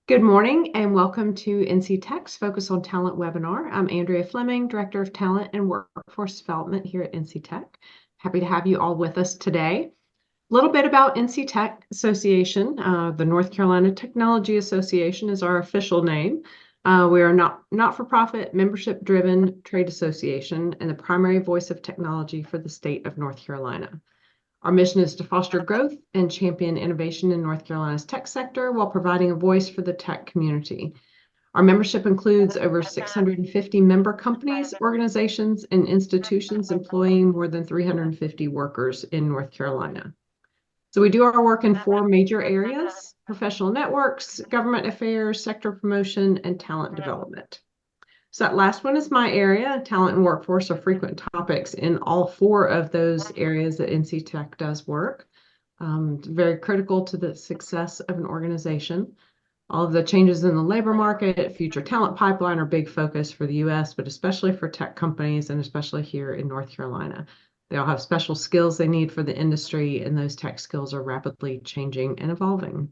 Good morning and welcome to NC Tech's Focus on Talent webinar. I'm Andrea Fleming, Director of Talent and Workforce Development here at NC Tech. Happy to have you all with us today. A little bit about NC Tech Association. The North Carolina Technology Association is our official name. We are not-for-profit, membership-driven trade association and the primary voice of technology for the state of North Carolina. Our mission is to foster growth and champion innovation in North Carolina's tech sector while providing a voice for the tech community. Our membership includes over 650 member companies, organizations, and institutions employing more than 350 workers in North Carolina. So we do our work in four major areas: professional networks, government affairs, sector promotion, and talent development. So that last one is my area. Talent and workforce are frequent topics in all four of those areas that NC Tech does work. Very critical to the success of an organization. All of the changes in the labor market, future talent pipeline are big focus for the US, but especially for tech companies and especially here in North Carolina. They all have special skills they need for the industry, and those tech skills are rapidly changing and evolving.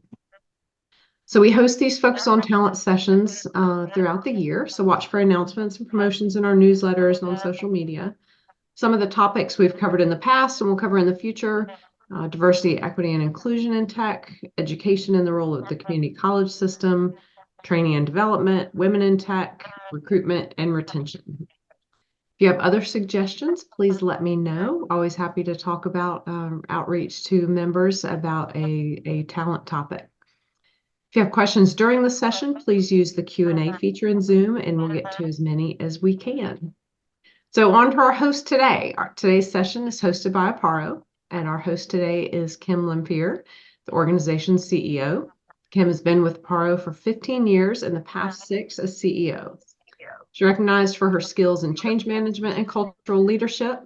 So we host these Focus on Talent sessions throughout the year. So watch for announcements and promotions in our newsletters and on social media. Some of the topics we've covered in the past and we'll cover in the future: diversity, equity, and inclusion in tech, education and the role of the community college system, training and development, women in tech, recruitment, and retention. If you have other suggestions, please let me know. Always happy to talk about outreach to members about a talent topic. If you have questions during the session, please use the Q&A feature in Zoom and we'll get to as many as we can. So on to our host today. Today's session is hosted by Aparo, and our host today is Kim Lempier, the organization's CEO. Kim has been with Aparo for 15 years and the past 6 as CEO. She's recognized for her skills in change management and cultural leadership.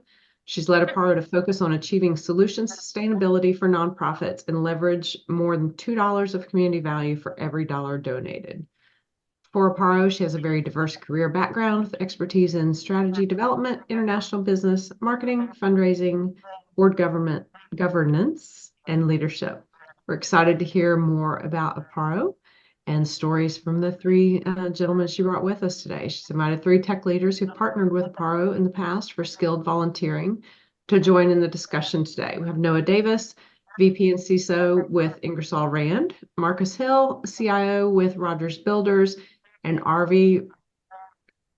She's led Aparo to focus on achieving solution sustainability for nonprofits and leverage more than $2 of community value for every dollar donated. For Aparo, she has a very diverse career background with expertise in strategy development, international business, marketing, fundraising, board governance, and leadership. We're excited to hear more about Aparo and stories from the 3 gentlemen she brought with us today. She's invited 3 tech leaders who've partnered with Aparo in the past for skilled volunteering to join in the discussion today. We have Noah Davis, VP and CISO with Ingersoll Rand, Marcus Hill, CIO with Rogers Builders, and RV,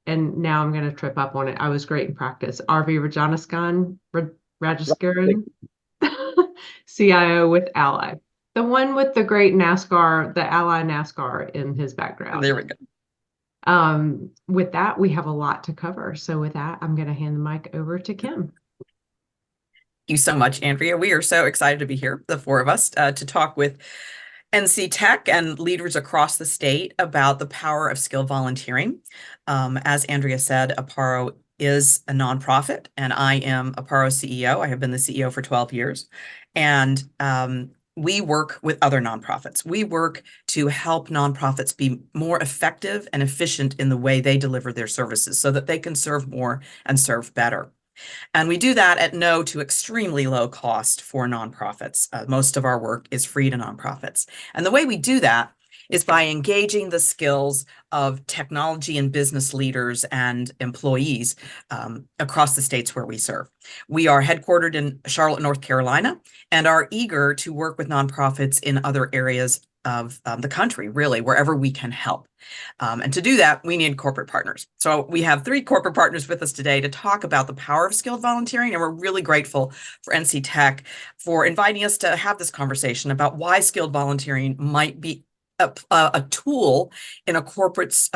and now I'm going to trip up on it. I was great in practice. RV Rajaskaran, CIO with Ally. The one with the great NASCAR, the Ally NASCAR in his background. There we go. With that, we have a lot to cover. So with that, I'm going to hand the mic over to Kim. Thank you so much, Andrea. We are so excited to be here, the 4 of us, to talk with NC Tech and leaders across the state about the power of skilled volunteering. As Andrea said, Aparo is a nonprofit, and I am Aparo's CEO. I have been the CEO for 12 years. And we work with other nonprofits. We work to help nonprofits be more effective and efficient in the way they deliver their services so that they can serve more and serve better. And we do that at no to extremely low cost for nonprofits. Most of our work is free to nonprofits. And the way we do that is by engaging the skills of technology and business leaders and employees across the states where we serve. We are headquartered in Charlotte, North Carolina, and are eager to work with nonprofits in other areas of the country, really, wherever we can help. And to do that, we need corporate partners. So we have 3 corporate partners with us today to talk about the power of skilled volunteering, and we're really grateful for NC Tech for inviting us to have this conversation about why skilled volunteering might be a tool in a corporate's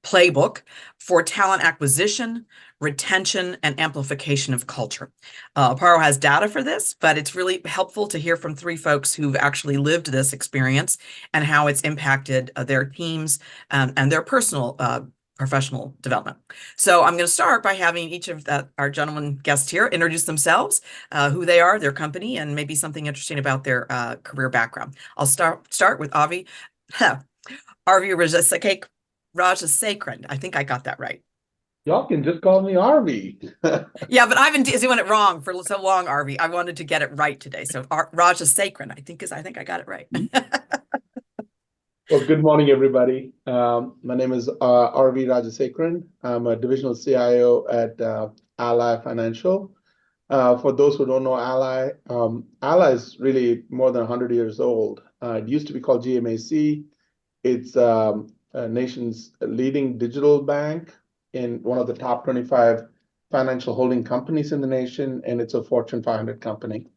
playbook for talent acquisition, retention, and amplification of culture. Aparo has data for this, but it's really helpful to hear from 3 folks who've actually lived this experience and how it's impacted their teams and their personal professional development. So I'm going to start by having each of our gentlemen guests here introduce themselves, who they are, their company, and maybe something interesting about their career background. I'll start with Avi Rajasekharan. I think I got that right. Y'all can just call me Arby. Yeah, but I've been doing it wrong for so long, Arby. I wanted to get it right today. So Rajasekharan, I think I got it right. Well, good morning, everybody. My name is R.V. Rajasekharan. I'm a divisional CIO at Ally Financial. For those who don't know Ally, Ally is really more than 100 years old. It used to be called GMAC. It's a nation's leading digital bank in one of the top 25 financial holding companies in the nation, and it's a Fortune 500 company.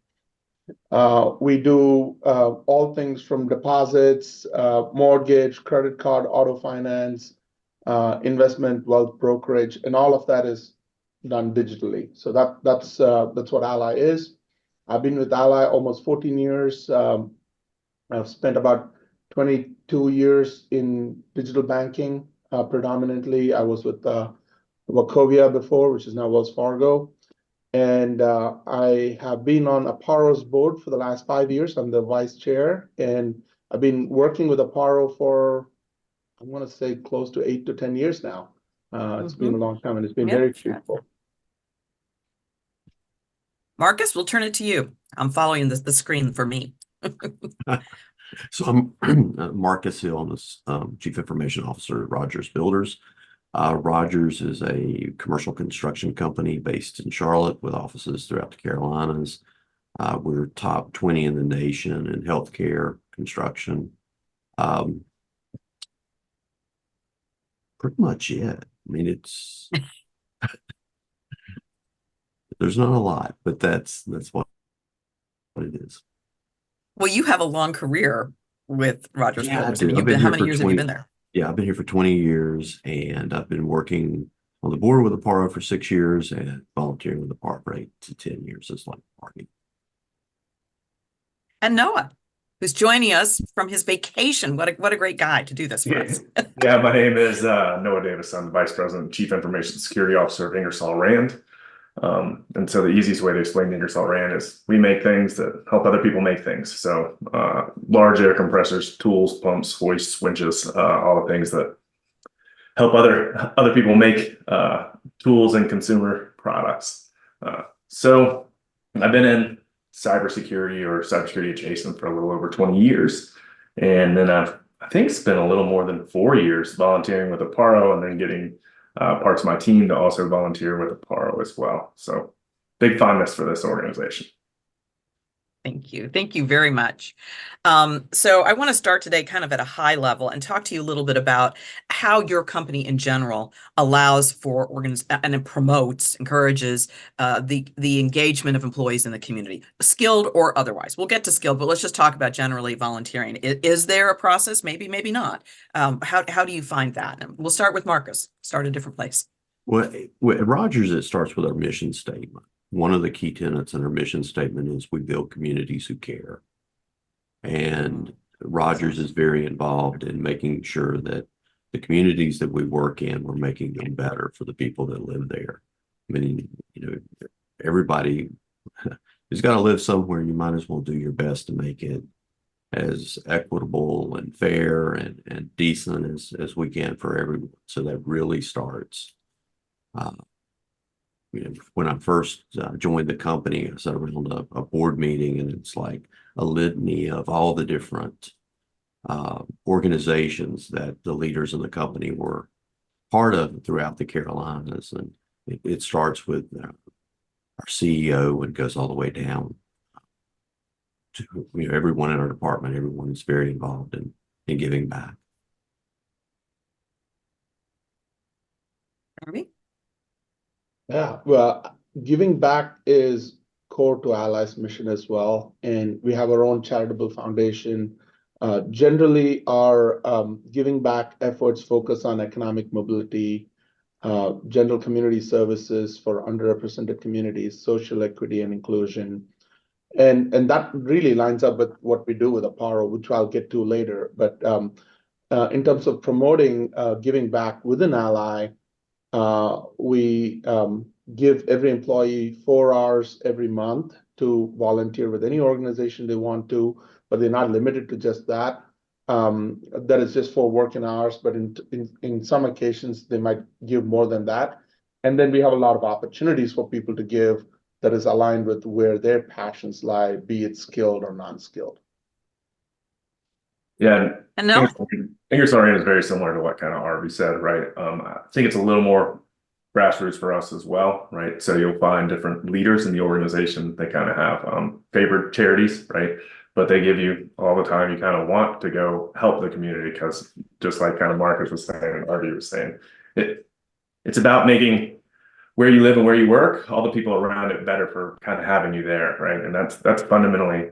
We do all things from deposits, mortgage, credit card, auto finance, investment, wealth brokerage, and all of that is done digitally. So that's what Ally is. I've been with Ally almost 14 years. I've spent about 22 years in digital banking, predominantly. I was with Wachovia before, which is now Wells Fargo. And I have been on Aparo's board for the last 5 years. I'm the vice chair, and I've been working with Aparo for, I want to say, close to 8 to 10 years now. It's been a long time, and it's been very fruitful. Marcus, we'll turn it to you. I'm following the screen for me. So I'm Marcus Hill. I'm the Chief Information Officer at Rogers Builders. Rogers is a commercial construction company based in Charlotte with offices throughout the Carolinas. We're top 20 in the nation in healthcare construction. Pretty much it. I mean, it's there's not a lot, but that's what it is. Well, you have a long career with Rogers Builders. I do. I mean, how many years have you been there? Yeah, I've been here for 20 years, and I've been working on the board with Aparo for 6 years and volunteering with Aparo for 8 to 10 years as like party. And Noah, who's joining us from his vacation. What a great guy to do this for us. Yeah, my name is Noah Davis. I'm the Vice President and Chief Information Security Officer of Ingersoll Rand. And so the easiest way to explain Ingersoll Rand is we make things that help other people make things. So large air compressors, tools, pumps, hoists, winches, all the things that help other people make tools and consumer products. So I've been in cybersecurity or cybersecurity adjacent for a little over 20 years. And then I think spent a little more than 4 years volunteering with Aparo and then getting parts of my team to also volunteer with Aparo as well. So big fondness for this organization. Thank you. Thank you very much. So I want to start today kind of at a high level and talk to you a little bit about how your company in general allows for and it promotes, encourages the engagement of employees in the community, skilled or otherwise. We'll get to skilled, but let's just talk about generally volunteering. Is there a process? Maybe, maybe not. How do you find that? And we'll start with Marcus. Start a different place. Well, at Rogers, it starts with our mission statement. One of the key tenets in our mission statement is we build communities who care. And Rogers is very involved in making sure that the communities that we work in, we're making them better for the people that live there. I mean, everybody has got to live somewhere. You might as well do your best to make it as equitable and fair and decent as we can for everyone. So that really starts. When I first joined the company, I sat around a board meeting, and it's like a litany of all the different organizations that the leaders in the company were part of throughout the Carolinas. And it starts with our CEO and goes all the way down to everyone in our department. Everyone is very involved in giving back. Harvey? Yeah, well, giving back is core to Ally's mission as well. And we have our own charitable foundation. Generally, our giving back efforts focus on economic mobility, general community services for underrepresented communities, social equity and inclusion. And that really lines up with what we do with Aparo, which I'll get to later. But in terms of promoting giving back within Ally, we give every employee 4 hours every month to volunteer with any organization they want to, but they're not limited to just that. That is just for working hours, but in some occasions, they might give more than that. And then we have a lot of opportunities for people to give that is aligned with where their passions lie, be it skilled or non-skilled. Yeah, And no, Ingersoll Rand is very similar to what kind of Arby said, right? I think it's a little more grassroots for us as well, right? So you'll find different leaders in the organization. They kind of have favored charities, right? But they give you all the time you kind of want to go help the community because just like kind of Marcus was saying and Arby was saying, it's about making where you live and where you work, all the people around it better for kind of having you there, right? And that's fundamentally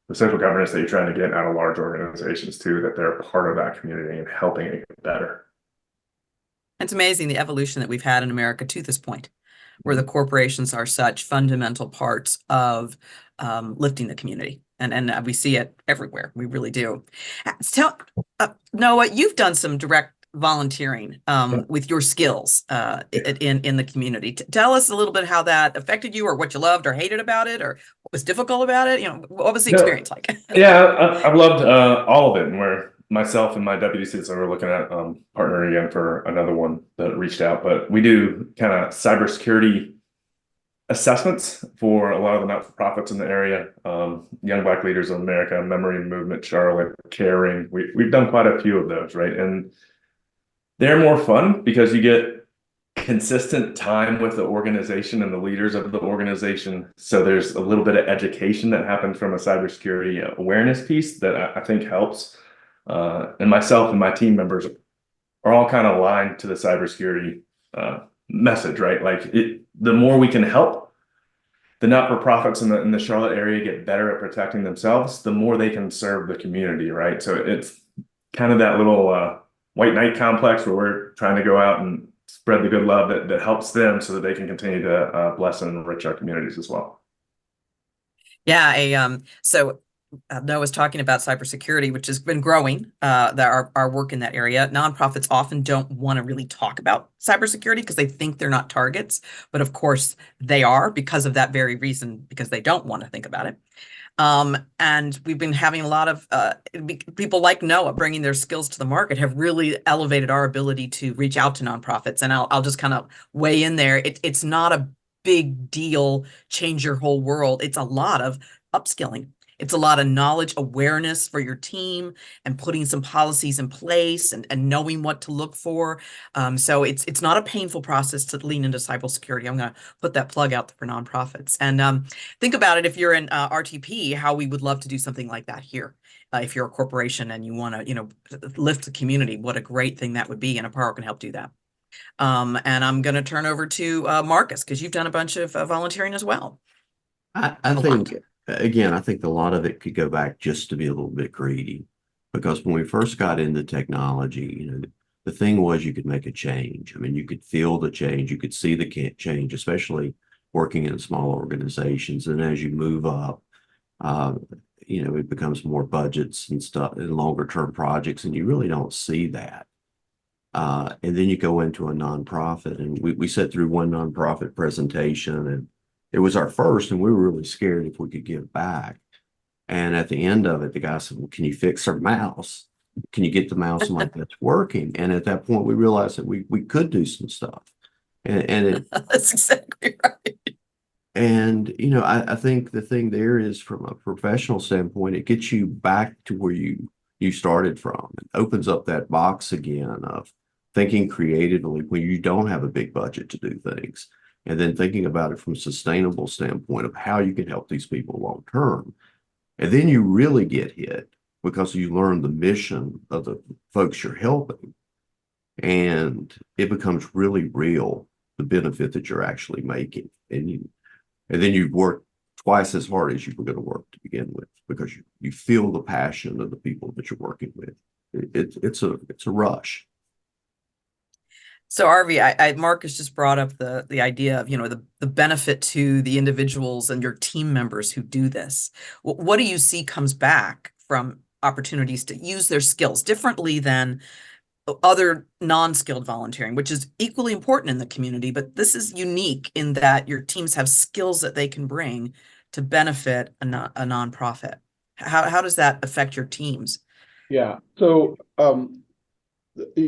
the social governance that you're trying to get out of large organizations too, that they're part of that community and helping it get better. it's amazing the evolution that we've had in America to this point, where the corporations are such fundamental parts of lifting the community. And we see it everywhere. We really do. Tell Noah, you've done some direct volunteering with your skills in the community. Tell us a little bit how that affected you, or what you loved or hated about it, or what was difficult about it. What was the experience like? Yeah, I've loved all of it, and where myself and my deputy citizen were looking at partnering again for another one that reached out. But we do kind of cybersecurity assessments for a lot of the not-for-profits in the area. Young Black Leaders of America, Memory and Movement, Charlotte, Caring. We've done quite a few of those, right? And they're more fun because you get consistent time with the organization and the leaders of the organization. So there's a little bit of education that happens from a cybersecurity awareness piece that I think helps. And myself and my team members are all kind of aligned to the cybersecurity message, right? Like the more we can help the not-for-profits in the Charlotte area get better at protecting themselves, the more they can serve the community, right? So it's kind of that little white knight complex where we're trying to go out and spread the good love that helps them so that they can continue to bless and enrich our communities as well. Yeah, Noah's talking about cybersecurity, which has been growing, our work in that area. Nonprofits often don't want to really talk about cybersecurity because they think they're not targets, but of course they are, because of that very reason, because they don't want to think about it. And we've been having a lot of people like Noah bringing their skills to the market have really elevated our ability to reach out to nonprofits. And I'll just kind of weigh in there. It's not a big deal, change your whole world. It's a lot of upskilling. It's a lot of knowledge awareness for your team and putting some policies in place and knowing what to look for. So it's not a painful process to lean into cybersecurity. I'm going to put that plug out there for nonprofits. And think about it, if you're in RTP, how we would love to do something like that here. If you're a corporation and you want to, lift the community, what a great thing that would be, and Aparo can help do that. And I'm going to turn over to Marcus, because you've done a bunch of volunteering as well. I think, again, I think a lot of it could go back just to be a little bit greedy, because when we first got into technology, the thing was you could make a change. I mean, you could feel the change, you could see the change, especially working in small organizations. And as you move up, it becomes more budgets and stuff and longer term projects, and you really don't see that. And then you go into a nonprofit, and we sat through one nonprofit presentation, and it was our first, and we were really scared if we could give back. And at the end of it, the guy said, "Well, can you fix our mouse? Can you get the mouse like that's working?" And at that point, we realized that we could do some stuff. And That's exactly right. And, I think the thing there is, from a professional standpoint, it gets you back to where you started from. It opens up that box again of thinking creatively when you don't have a big budget to do things, and then thinking about it from a sustainable standpoint of how you can help these people long term. And then you really get hit because you learn the mission of the folks you're helping, and it becomes really real, the benefit that you're actually making. And then you work twice as hard as you were going to work to begin with, because you feel the passion of the people that you're working with. It's a rush. So Arvi, Marcus just brought up the idea of, the benefit to the individuals and your team members who do this. What do you see comes back from opportunities to use their skills differently than other non-skilled volunteering, which is equally important in the community, but this is unique in that your teams have skills that they can bring to benefit a nonprofit. How does that affect your teams? Yeah. So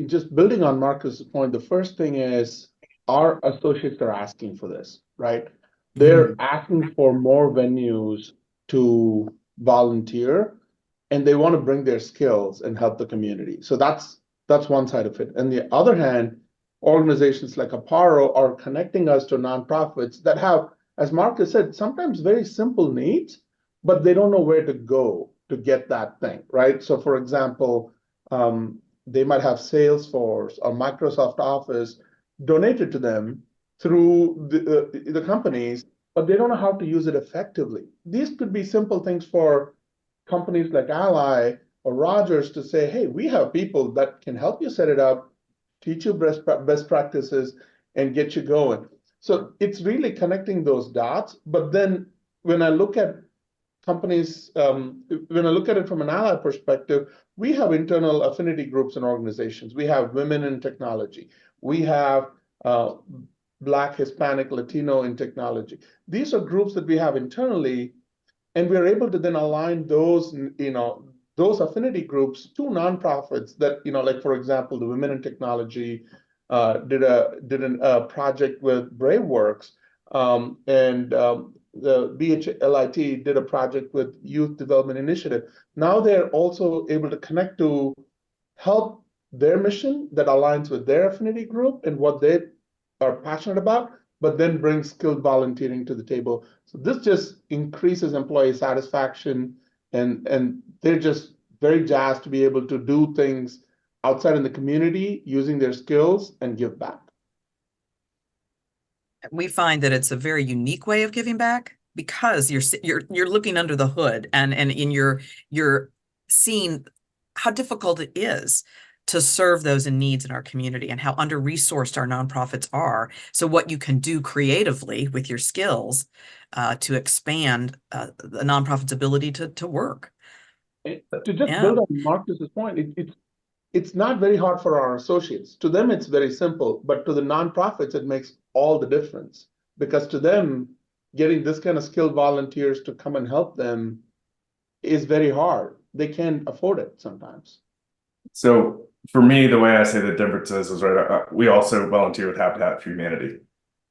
just building on Marcus's point, the first thing is our associates are asking for this, right? They're asking for more venues to volunteer, and they want to bring their skills and help the community. So that's one side of it. And the other hand, organizations like Aparo are connecting us to nonprofits that have, as Marcus said, sometimes very simple needs, but they don't know where to go to get that thing, right? So for example, they might have Salesforce or Microsoft Office donated to them through the companies, but they don't know how to use it effectively. These could be simple things for companies like Ally or Rogers to say, hey, we have people that can help you set it up, teach you best practices, and get you going. So it's really connecting those dots. But then when I look at companies, when I look at it from an Ally perspective, we have internal affinity groups and organizations. We have women in technology. We have Black, Hispanic, Latino in technology. These are groups that we have internally, and we're able to then align those, those affinity groups to nonprofits that, like for example, the Women in Technology did a project with BraveWorks, and the BHLIT did a project with Youth Development Initiative. Now they're also able to connect to help their mission that aligns with their affinity group and what they are passionate about, but then bring skilled volunteering to the table. So this just increases employee satisfaction, and they're just very jazzed to be able to do things outside in the community using their skills and give back. We find that it's a very unique way of giving back because you're looking under the hood and you're seeing how difficult it is to serve those in needs in our community and how under-resourced our nonprofits are. So what you can do creatively with your skills to expand the nonprofit's ability to work. To just build on Marcus's point, it's not very hard for our associates. To them, it's very simple, but to the nonprofits, it makes all the difference, because to them, getting this kind of skilled volunteers to come and help them is very hard. They can't afford it sometimes. So for me, the way I say the difference is right. We also volunteer with Habitat for Humanity.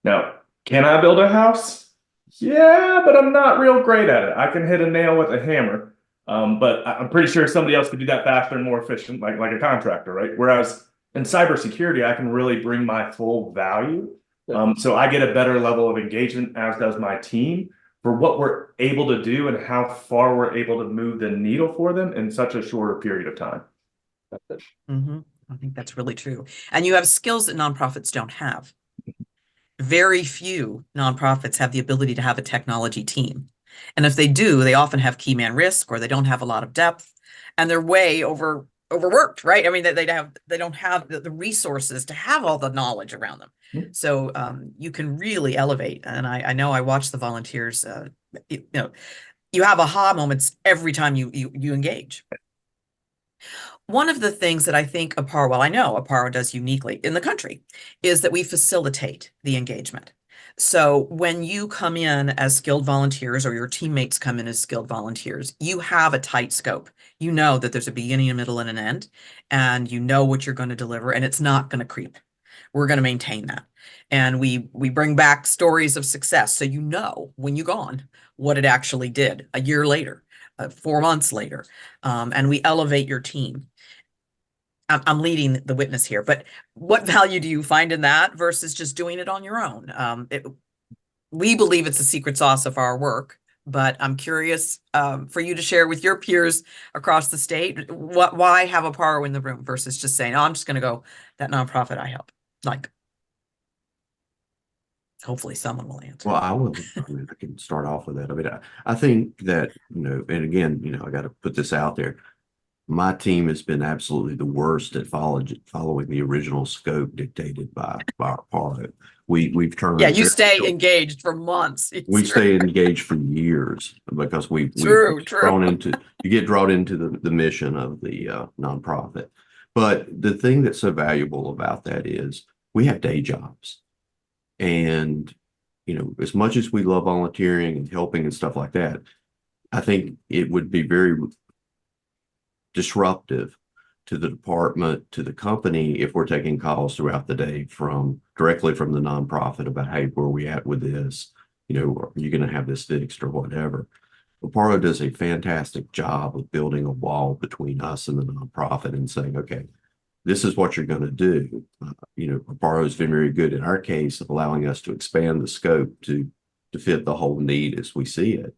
Now, can I build a house? Yeah, but I'm not real great at it. I can hit a nail with a hammer. But I'm pretty sure somebody else could do that faster and more efficient, like a contractor, right? Whereas in cybersecurity, I can really bring my full value. So I get a better level of engagement, as does my team, for what we're able to do and how far we're able to move the needle for them in such a shorter period of time. Mm-hmm. I think that's really true. And you have skills that nonprofits don't have. Very few nonprofits have the ability to have a technology team. And if they do, they often have key man risk, or they don't have a lot of depth, and they're way overworked, right? I mean, they don't have the resources to have all the knowledge around them. Mm-hmm. So you can really elevate. And I know I watch the volunteers. You have aha moments every time you engage. One of the things that I think I know Aparo does uniquely in the country is that we facilitate the engagement. So when you come in as skilled volunteers, or your teammates come in as skilled volunteers, you have a tight scope. You know that there's a beginning, a middle, and an end, and you know what you're going to deliver, and it's not going to creep. We're going to maintain that. And we bring back stories of success. So you know when you're gone what it actually did a year later, 4 months later, and we elevate your team. I'm leading the witness here, but what value do you find in that versus just doing it on your own? We believe it's the secret sauce of our work, but I'm curious for you to share with your peers across the state, why have Aparo in the room versus just saying, oh, I'm just going to go that nonprofit I help. Like, hopefully someone will answer. Well, I can start off with that. I mean, I think that, and again, I got to put this out there. My team has been absolutely the worst at following the original scope dictated by Aparo. We've turned. Yeah, you stay engaged for months. We stay engaged for years because we true. You get drawn into the mission of the nonprofit. But the thing that's so valuable about that is we have day jobs, and as much as we love volunteering and helping and stuff like that, I think it would be very disruptive to the department, to the company, if we're taking calls throughout the day directly from the nonprofit about, hey, where are we at with this? Are you going to have this fixed or whatever? Aparo does a fantastic job of building a wall between us and the nonprofit and saying, okay, this is what you're going to do. Aparo has been very good in our case of allowing us to expand the scope to fit the whole need as we see it.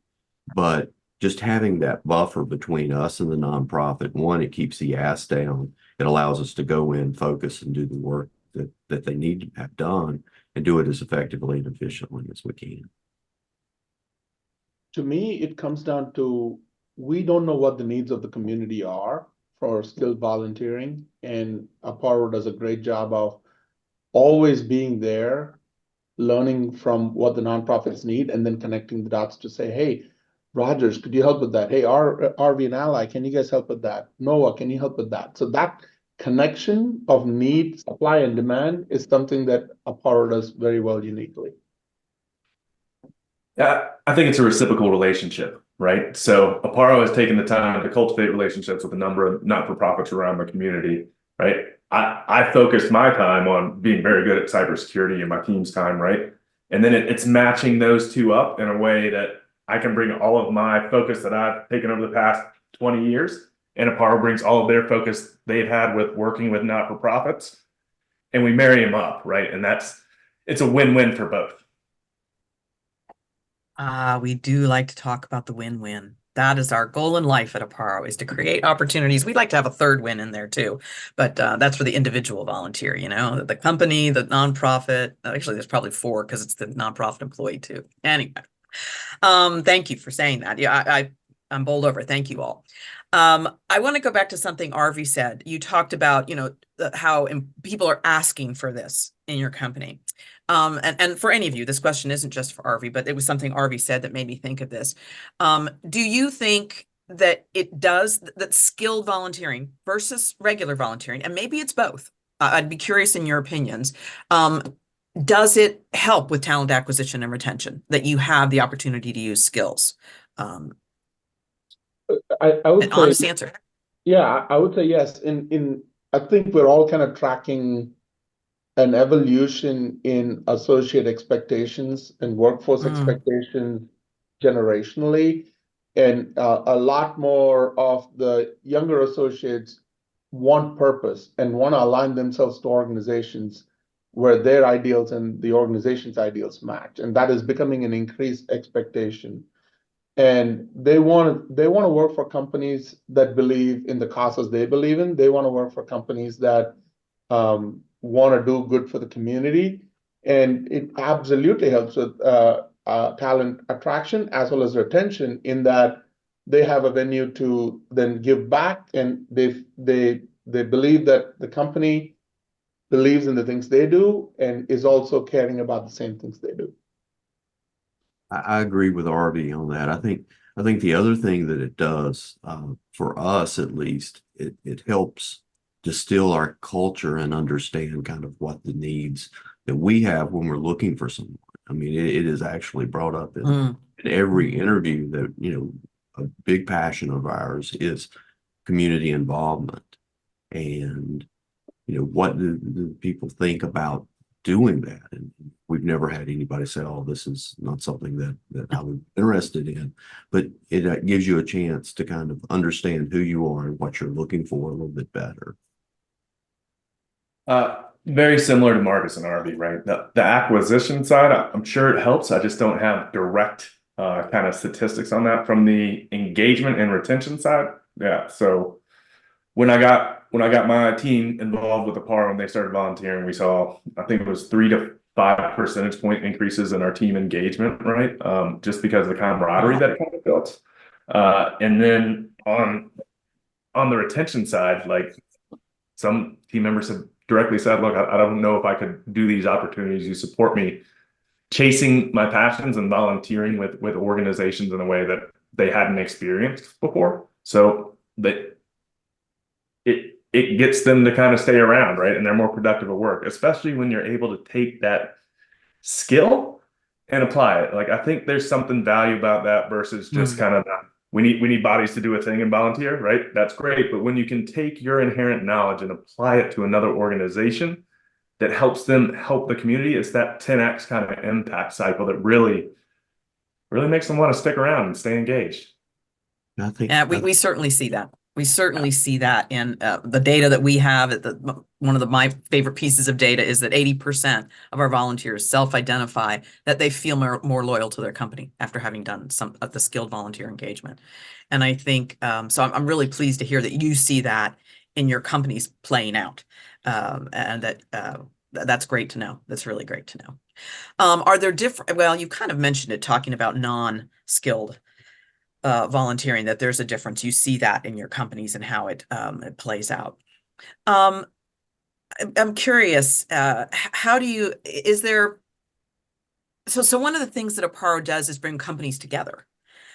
But just having that buffer between us and the nonprofit, one, it keeps the ask down. It allows us to go in, focus, and do the work that they need to have done and do it as effectively and efficiently as we can. To me, it comes down to we don't know what the needs of the community are for skilled volunteering, and Aparo does a great job of always being there, learning from what the nonprofits need, and then connecting the dots to say, hey, Rogers, could you help with that? Hey, RV and Ally, can you guys help with that? Noah, can you help with that? So that connection of need, supply, and demand is something that Aparo does very well uniquely. Yeah, I think it's a reciprocal relationship, right? So Aparo has taken the time to cultivate relationships with a number of not-for-profits around the community, right? I focused my time on being very good at cybersecurity and my team's time, right? And then it's matching those two up in a way that I can bring all of my focus that I've taken over the past 20 years, and Aparo brings all of their focus they've had with working with not-for-profits, and we marry them up, right? And it's a win-win for both. We do like to talk about the win-win. That is our goal in life at Aparo, is to create opportunities. We'd like to have a third win in there too, but that's for the individual volunteer, the company, the nonprofit. Actually, there's probably four because it's the nonprofit employee too. Anyway, thank you for saying that. Yeah, I'm bowled over. Thank you all. I want to go back to something Arvi said. You talked about, how people are asking for this in your company. And for any of you, this question isn't just for Arvi, but it was something Arvi said that made me think of this. Do you think that that skilled volunteering versus regular volunteering, and maybe it's both, I'd be curious in your opinions, does it help with talent acquisition and retention that you have the opportunity to use skills? I would An say, honest answer. yeah, I would say yes. I think we're all kind of tracking an evolution in associate expectations and workforce expectations generationally. And a lot more of the younger associates want purpose and want to align themselves to organizations where their ideals and the organization's ideals match. And that is becoming an increased expectation. And they want to work for companies that believe in the causes they believe in. They want to work for companies that want to do good for the community. And it absolutely helps with talent attraction as well as retention, in that they have a venue to then give back, and they believe that the company believes in the things they do and is also caring about the same things they do. I agree with RV on that. I think the other thing that it does, for us at least, it helps distill our culture and understand kind of what the needs that we have when we're looking for someone. I mean, it is actually brought up in every interview that, a big passion of ours is community involvement. And, what do people think about doing that? And we've never had anybody say, oh, this is not something that I was interested in, but it gives you a chance to kind of understand who you are and what you're looking for a little bit better. Very similar to Marcus and RV, right? The acquisition side, I'm sure it helps. I just don't have direct kind of statistics on that. From the engagement and retention side, yeah. So when I got my team involved with Aparo and they started volunteering, we saw, I think it was 3 to 5 percentage point increases in our team engagement, right? Just because of the camaraderie that it kind of built. And then on the retention side, like, some team members have directly said, look, I don't know if I could do these opportunities. You support me chasing my passions and volunteering with organizations in a way that they hadn't experienced before. So that it gets them to kind of stay around, right? And they're more productive at work, especially when you're able to take that skill and apply it. Like, I think there's something value about that versus just kind of we need bodies to do a thing and volunteer, right? That's great. But when you can take your inherent knowledge and apply it to another organization that helps them help the community, it's that 10x kind of impact cycle that really makes them want to stick around and stay engaged. I think We certainly see that. We certainly see that in the data that we have. One of my favorite pieces of data is that 80% of our volunteers self-identify that they feel more loyal to their company after having done some of the skilled volunteer engagement. And I think, so I'm really pleased to hear that you see that in your companies playing out. And that's great to know. That's really great to know. Are there different, well, you kind of mentioned it talking about non-skilled volunteering, that there's a difference. You see that in your companies and how it plays out. I'm curious, how do you, is there, so one of the things that Aparo does is bring companies together.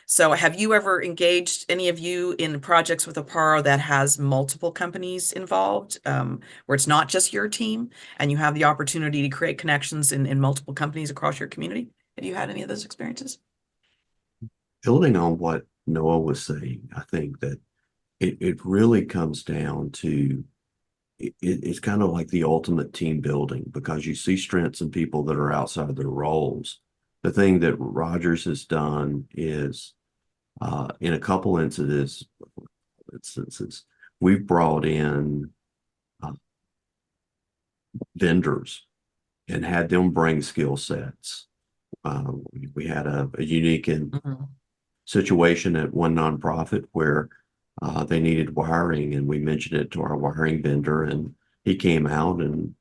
So have you ever engaged, any of you, in projects with Aparo that has multiple companies involved, where it's not just your team and you have the opportunity to create connections in multiple companies across your community? Have you had any of those experiences? building on what Noah was saying, I think that it really comes down to it's kind of like the ultimate team building, because you see strengths in people that are outside their roles. The thing that Rogers has done is, in a couple instances, we've brought in vendors and had them bring skill sets. We had a unique situation at one nonprofit where they needed wiring, and we mentioned it to our wiring vendor, and he came out and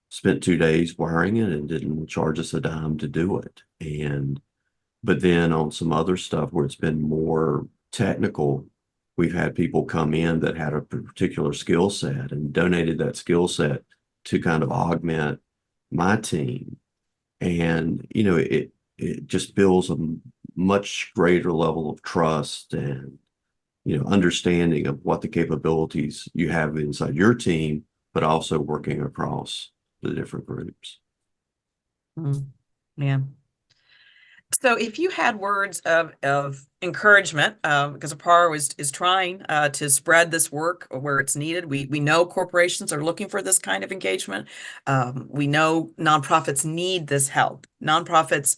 spent 2 days wiring it and didn't charge us a dime to do it. But then on some other stuff where it's been more technical, we've had people come in that had a particular skill set and donated that skill set to kind of augment my team. And, it just builds a much greater level of trust and, understanding of what the capabilities you have inside your team, but also working across the different groups. Yeah. So if you had words of encouragement, because Aparo is trying to spread this work where it's needed. We know corporations are looking for this kind of engagement. We know nonprofits need this help. Nonprofits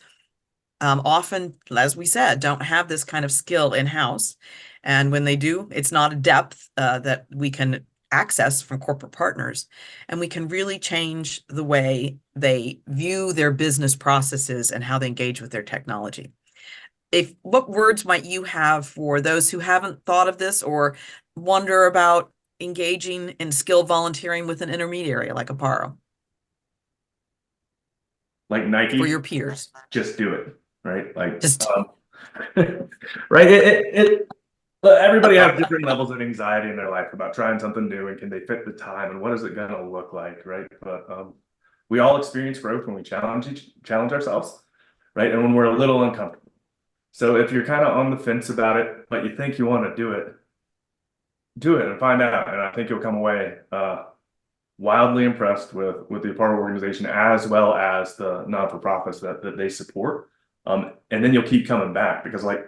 often, as we said, don't have this kind of skill in-house. And when they do, it's not a depth that we can access from corporate partners. And we can really change the way they view their business processes and how they engage with their technology. What words might you have for those who haven't thought of this or wonder about engaging in skilled volunteering with an intermediary like Aparo? Like Nike, for your peers, just do it, right? Like, just right. Everybody has different levels of anxiety in their life about trying something new, and can they fit the time, and what is it going to look like, right? But we all experience growth when we challenge ourselves, right? And when we're a little uncomfortable. So if you're kind of on the fence about it, but you think you want to do it and find out. And I think you'll come away wildly impressed with the Aparo organization, as well as the non-for-profits that they support. And then you'll keep coming back, because like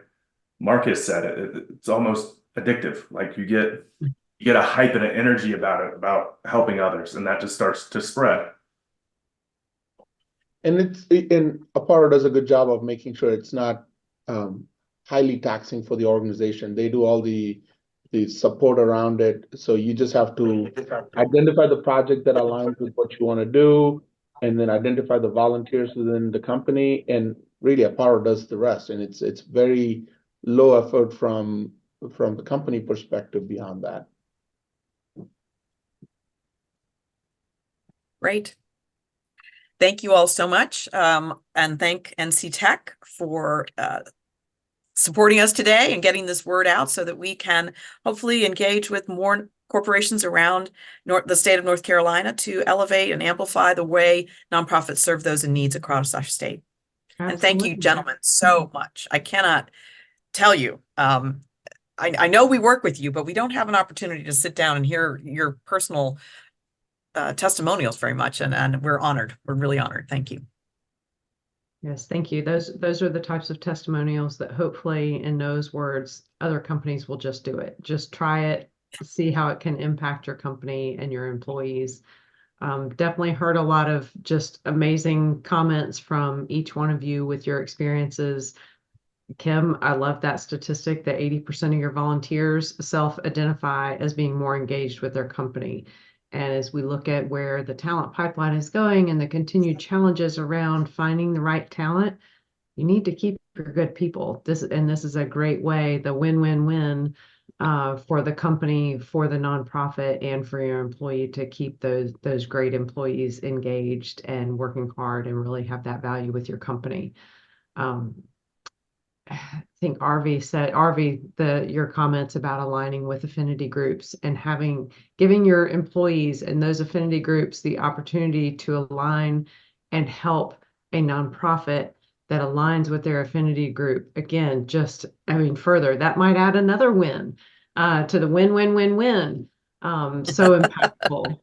Marcus said, it's almost addictive. Like you get a hype and an energy about helping others, and that just starts to spread. And Aparo does a good job of making sure it's not highly taxing for the organization. They do all the support around it. So you just have to identify the project that aligns with what you want to do, and then identify the volunteers within the company. And really, Aparo does the rest. And it's very low effort from the company perspective beyond that. Great. Thank you all so much. And thank NC Tech for supporting us today and getting this word out so that we can hopefully engage with more corporations around the state of North Carolina to elevate and amplify the way nonprofits serve those in needs across our state. Absolutely. And thank you, gentlemen, so much. I cannot tell you. I know we work with you, but we don't have an opportunity to sit down and hear your personal testimonials very much. And we're honored. We're really honored. Thank you. Yes, thank you. Those are the types of testimonials that hopefully, in those words, other companies will just do it. Just try it, see how it can impact your company and your employees. Definitely heard a lot of just amazing comments from each one of you with your experiences. Kim, I love that statistic that 80% of your volunteers self-identify as being more engaged with their company. And as we look at where the talent pipeline is going and the continued challenges around finding the right talent, you need to keep your good people. This is a great way, the win-win-win for the company, for the nonprofit, and for your employee to keep those great employees engaged and working hard and really have that value with your company. I think RV, your comments about aligning with affinity groups and giving your employees and those affinity groups the opportunity to align and help a nonprofit that aligns with their affinity group. Again, further, that might add another win to the win-win-win-win. So impactful.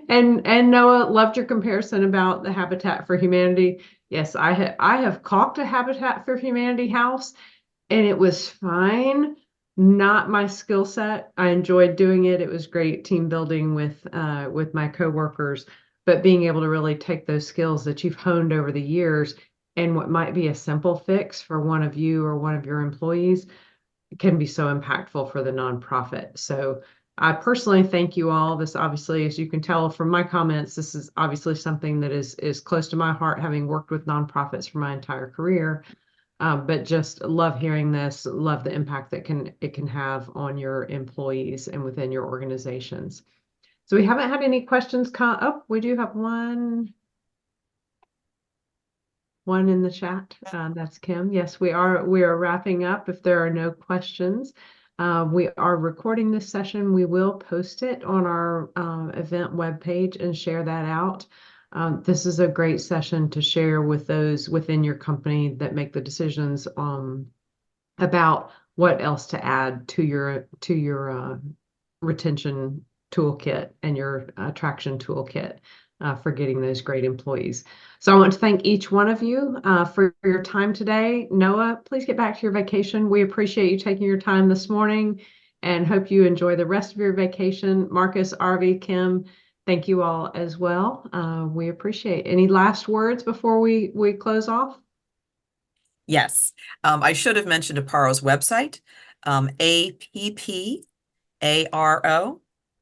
And Noah, loved your comparison about the Habitat for Humanity. Yes, I have caulked a Habitat for Humanity house, and it was fine. Not my skill set. I enjoyed doing it. It was great team building with my coworkers, but being able to really take those skills that you've honed over the years and what might be a simple fix for one of you or one of your employees can be so impactful for the nonprofit. So I personally thank you all. This obviously, as you can tell from my comments, this is obviously something that is close to my heart, having worked with nonprofits for my entire career. But just love hearing this, love the impact that it can have on your employees and within your organizations. So we haven't had any questions oh, we do have one in the chat. That's Kim. Yes, we are wrapping up. If there are no questions, we are recording this session. We will post it on our event webpage and share that out. This is a great session to share with those within your company that make the decisions about what else to add to your retention toolkit and your attraction toolkit for getting those great employees. So I want to thank each one of you for your time today. Noah, please get back to your vacation. We appreciate you taking your time this morning and hope you enjoy the rest of your vacation. Marcus, RV, Kim, thank you all as well. We appreciate it. Any last words before we close off? Yes, I should have mentioned Aparo's website, apparo.org.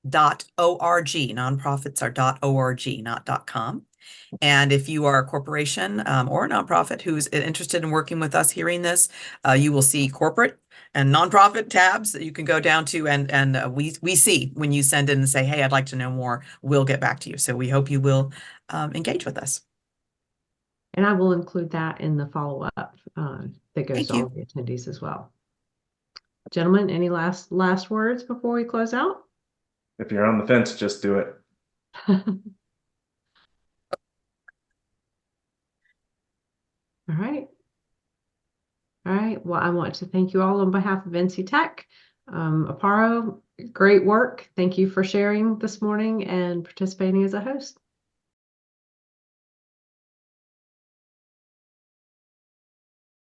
Nonprofits are .org, not .com. And if you are a corporation or a nonprofit who's interested in working with us hearing this, you will see corporate and nonprofit tabs that you can go down to, and we see when you send in and say, hey, I'd like to know more, we'll get back to you. So we hope you will engage with us. And I will include that in the follow-up that goes to all of the attendees as well. Gentlemen, any last words before we close out? If you're on the fence, just do it. All right. All right. Well, I want to thank you all on behalf of NC Tech. Aparo, great work. Thank you for sharing this morning and participating as a host.